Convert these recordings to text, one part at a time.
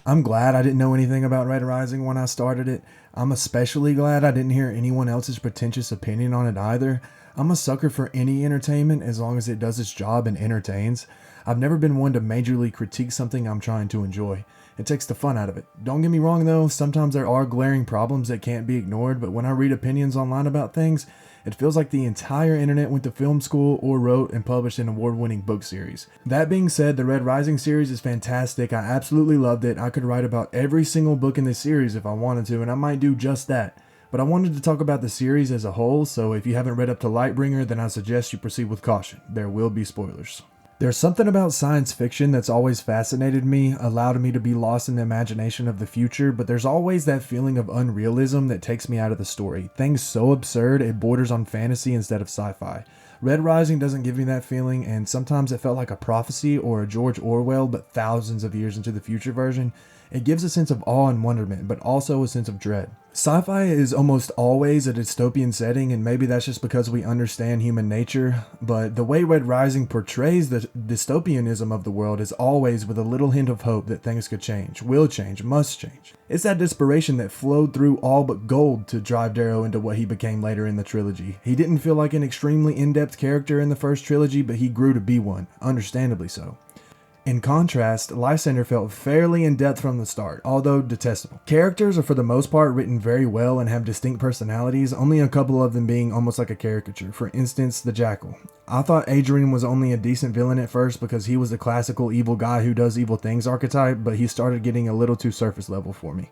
I'm glad I didn't know anything about Red Rising when I started it. I'm especially glad I didn't hear anyone else's pretentious opinion on it either. I'm a sucker for any entertainment as long as it does its job and entertains. I've never been one to majorly critique something I'm trying to enjoy. It takes the fun out of it. Don't get me wrong though, sometimes there are glaring problems that can't be ignored, but when I read opinions online about things, it feels like the entire internet went to film school or wrote and published an award-winning book series. That being said, the Red Rising series is fantastic. I absolutely loved it. I could write about every single book in this series if I wanted to, and I might do just that. But I wanted to talk about the series as a whole, so if you haven't read up to Lightbringer, then I suggest you proceed with caution. There will be spoilers. There's something about science fiction that's always fascinated me, allowed me to be lost in the imagination of the future, but there's always that feeling of unrealism that takes me out of the story. Things so absurd, it borders on fantasy instead of sci-fi. Red Rising doesn't give me that feeling, and sometimes it felt like a prophecy or a George Orwell, but thousands of years into the future version. It gives a sense of awe and wonderment, but also a sense of dread. Sci-fi is almost always a dystopian setting, and maybe that's just because we understand human nature, but the way Red Rising portrays the dystopianism of the world is always with a little hint of hope that things could change, will change, must change. It's that desperation that flowed through all but Gold to drive Darrow into what he became later in the trilogy. He didn't feel like an extremely in-depth character in the first trilogy, but he grew to be one, understandably so. In contrast, Lysander felt fairly in-depth from the start, although detestable. Characters are for the most part written very well and have distinct personalities, only a couple of them being almost like a caricature. For instance, the Jackal. I thought Adrian was only a decent villain at first because he was the classical evil guy who does evil things archetype, but he started getting a little too surface level for me.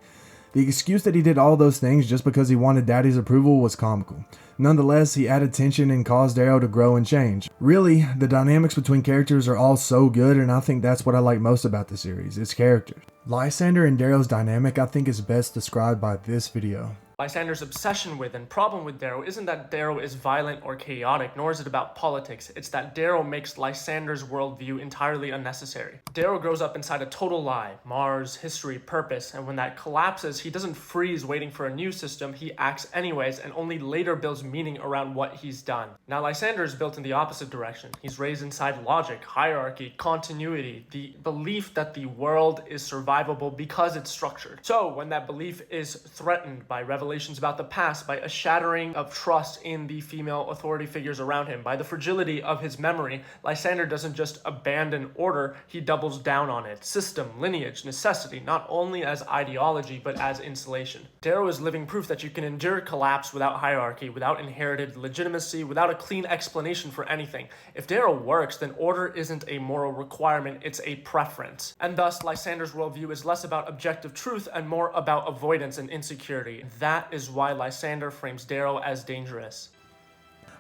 The excuse that he did all those things just because he wanted Daddy's approval was comical. Nonetheless, he added tension and caused Darrow to grow and change. Really, the dynamics between characters are all so good, and I think that's what I like most about the series, its characters. Lysander and Darrow's dynamic I think is best described by this video. Lysander's obsession with and problem with Darrow isn't that Darrow is violent or chaotic, nor is it about politics. It's that Darrow makes Lysander's worldview entirely unnecessary. Darrow grows up inside a total lie, Mars, history, purpose, and when that collapses, he doesn't freeze waiting for a new system, he acts anyways and only later builds meaning around what he's done. Now Lysander is built in the opposite direction. He's raised inside logic, hierarchy, continuity, the belief that the world is survivable because it's structured. So when that belief is threatened by revelations about the past, by a shattering of trust in the female authority figures around him, by the fragility of his memory, Lysander doesn't just abandon order, he doubles down on it. System, lineage, necessity, not only as ideology, but as insulation. Darrow is living proof that you can endure collapse without hierarchy, without inherited legitimacy, without a clean explanation for anything. If Darrow works, then order isn't a moral requirement, it's a preference. And thus, Lysander's worldview is less about objective truth and more about avoidance and insecurity. That is why Lysander frames Darrow as dangerous.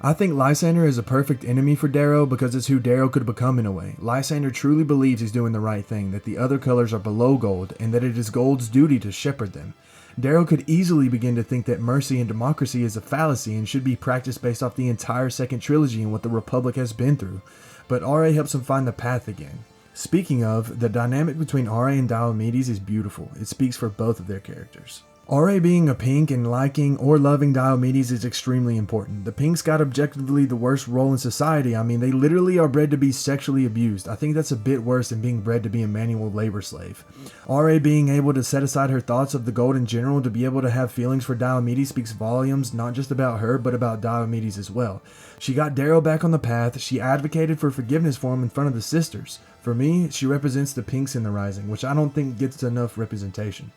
I think Lysander is a perfect enemy for Darrow because it's who Darrow could become in a way. Lysander truly believes he's doing the right thing, that the other colors are below Gold, and that it is Gold's duty to shepherd them. Darrow could easily begin to think that mercy and democracy is a fallacy and should be practiced based off the entire second trilogy and what the Republic has been through, but R.A. helps him find the path again. Speaking of, the dynamic between R.A. and Diomedes is beautiful. It speaks for both of their characters. R.A. being a pink and liking or loving Diomedes is extremely important. The pinks got objectively the worst role in society. I mean, they literally are bred to be sexually abused. I think that's a bit worse than being bred to be a manual labor slave. R.A. being able to set aside her thoughts of the Gold in general to be able to have feelings for Diomedes speaks volumes, not just about her, but about Diomedes as well. She got Darrow back on the path. She advocated for forgiveness for him in front of the sisters. For me, she represents the pinks in the Rising, which I don't think gets enough representation.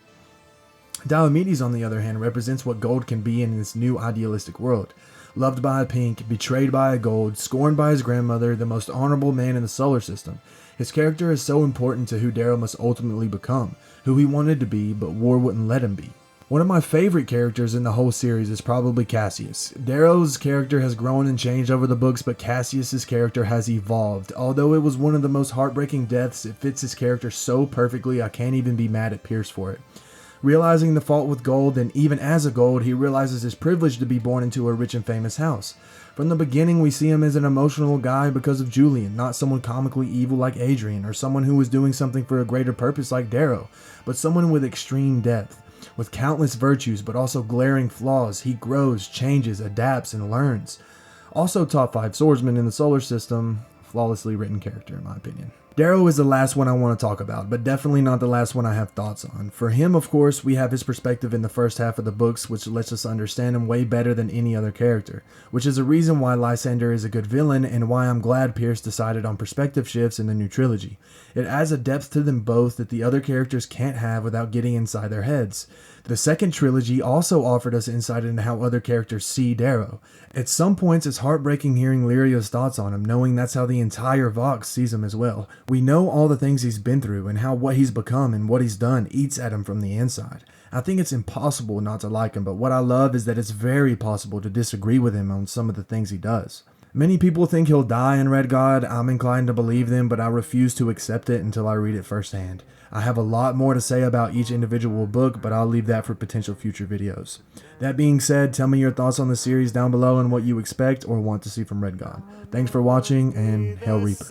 Diomedes, on the other hand, represents what Gold can be in this new idealistic world. Loved by a pink, betrayed by a Gold, scorned by his grandmother, the most honorable man in the solar system. His character is so important to who Darrow must ultimately become, who he wanted to be, but war wouldn't let him be. One of my favorite characters in the whole series is probably Cassius. Darrow's character has grown and changed over the books, but Cassius's character has evolved. Although it was one of the most heartbreaking deaths, it fits his character so perfectly I can't even be mad at Pierce for it. Realizing the fault with Gold, and even as a Gold, he realizes his privilege to be born into a rich and famous house. From the beginning, we see him as an emotional guy because of Julian, not someone comically evil like Adrian, or someone who was doing something for a greater purpose like Darrow, but someone with extreme depth. With countless virtues, but also glaring flaws, he grows, changes, adapts, and learns. Also top 5 swordsman in the solar system, flawlessly written character in my opinion. Darrow is the last one I want to talk about, but definitely not the last one I have thoughts on. For him, of course, we have his perspective in the first half of the books, which lets us understand him way better than any other character, which is a reason why Lysander is a good villain and why I'm glad Pierce decided on perspective shifts in the new trilogy. It adds a depth to them both that the other characters can't have without getting inside their heads. The second trilogy also offered us insight into how other characters see Darrow. At some points, it's heartbreaking hearing Lyria's thoughts on him, knowing that's how the entire Vox sees him as well. We know all the things he's been through and how what he's become and what he's done eats at him from the inside. I think it's impossible not to like him, but what I love is that it's very possible to disagree with him on some of the things he does. Many people think he'll die in Red God. I'm inclined to believe them, but I refuse to accept it until I read it firsthand. I have a lot more to say about each individual book, but I'll leave that for potential future videos. That being said, tell me your thoughts on the series down below and what you expect or want to see from Red God. Thanks for watching, and Hail Reaper.